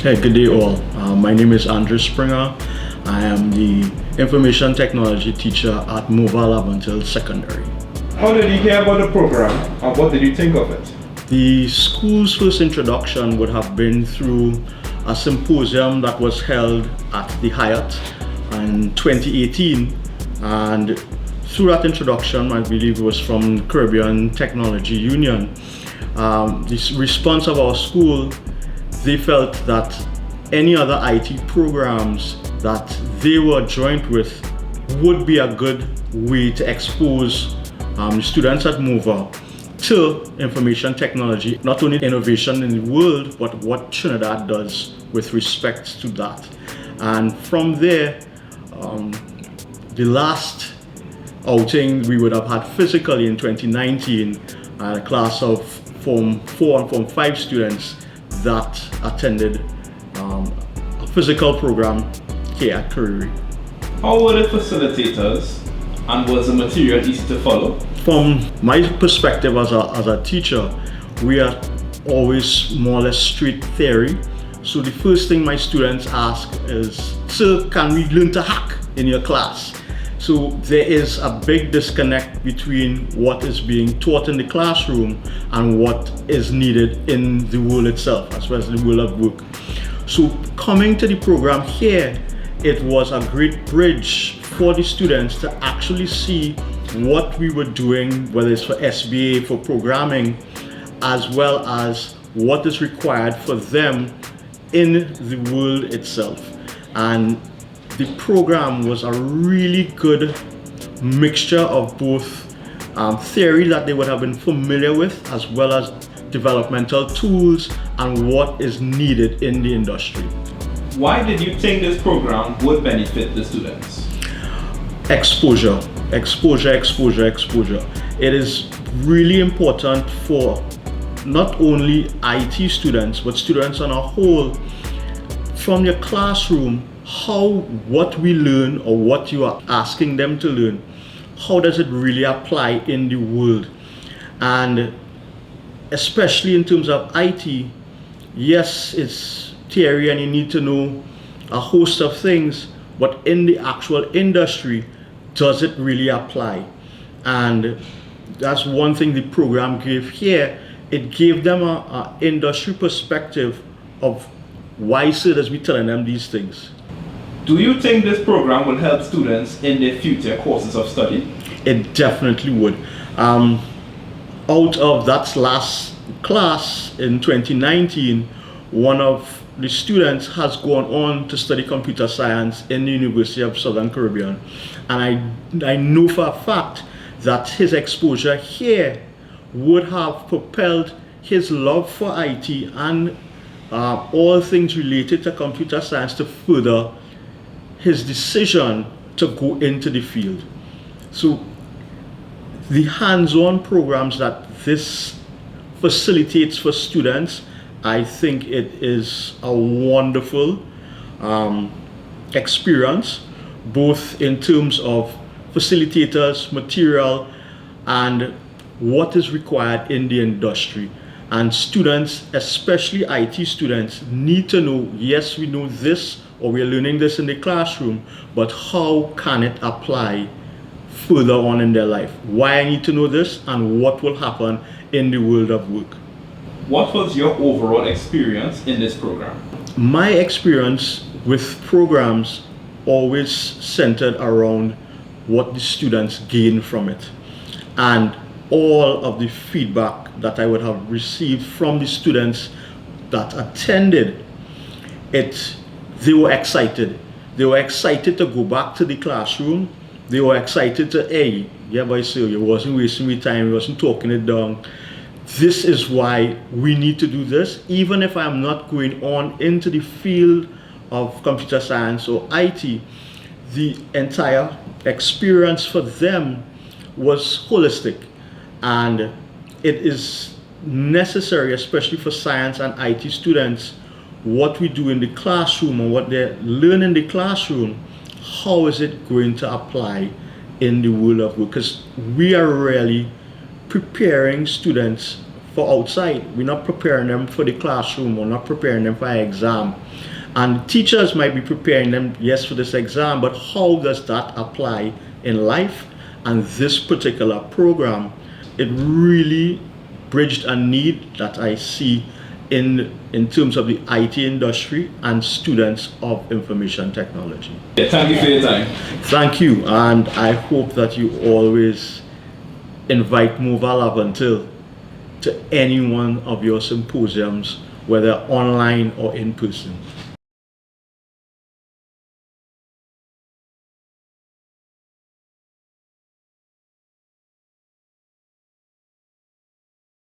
Hey, good day all. My name is Andrew Springer. I am the information technology teacher at Morvant Laventille Secondary. How did you hear about the program and what did you think of it? The school's first introduction would have been through a symposium that was held at the Hyatt in 2018, and through that introduction, I believe it was from Caribbean Technology Union, the response of our school, they felt that any other IT programs that they were joined with would be a good way to expose students at MOVA to information technology, not only innovation in the world, but what Trinidad does with respect to that. And from there, the last outing we would have had physically in 2019, a class of Form 4 and Form 5 students that attended a physical program here at Kariri. How were the facilitators and was the material easy to follow? From my perspective as a teacher, we are always more or less straight theory. So the first thing my students ask is, "Sir, can we learn to hack in your class?" So there is a big disconnect between what is being taught in the classroom and what is needed in the world itself, as well as the world of work. So coming to the program here, it was a great bridge for the students to actually see what we were doing, whether it's for SBA, for programming, as well as what is required for them in the world itself. And the program was a really good mixture of both theory that they would have been familiar with, as well as developmental tools and what is needed in the industry. Why did you think this program would benefit the students? Exposure. It is really important for not only IT students, but students on a whole. From your classroom, what we learn or what you are asking them to learn, how does it really apply in the world? And especially in terms of IT, yes, it's theory and you need to know a host of things, but in the actual industry, does it really apply? And that's one thing the program gave here. It gave them an industry perspective of why should we telling them these things. Do you think this program will help students in their future courses of study? It definitely would. Out of that last class in 2019, one of the students has gone on to study computer science in the University of Southern Caribbean. And I know for a fact that his exposure here would have propelled his love for IT and all things related to computer science to further his decision to go into the field. So the hands-on programs that this facilitates for students, I think it is a wonderful experience, both in terms of facilitators, material, and what is required in the industry. And students, especially IT students, need to know, yes, we know this, or we're learning this in the classroom, but how can it apply further on in their life? Why I need to know this and what will happen in the world of work. What was your overall experience in this program? My experience with programs always centered around what the students gain from it. And all of the feedback that I would have received from the students that attended it, they were excited. They were excited to go back to the classroom. They were excited to, hey, yeah, boy, sir, you wasn't wasting my time, you wasn't talking it down. This is why we need to do this. Even if I'm not going on into the field of computer science or IT, the entire experience for them was holistic. And it is necessary, especially for science and IT students, what we do in the classroom and what they learn in the classroom, how is it going to apply in the world of work? Because we are really preparing students for outside. We're not preparing them for the classroom. We're not preparing them for an exam. And teachers might be preparing them, yes, for this exam, but how does that apply in life? And this particular program, it really bridged a need that I see in terms of the IT industry and students of information technology. Yeah, thank you for your time. Thank you, and I hope that you always invite Morvant Laventille to any one of your symposiums, whether online or in person.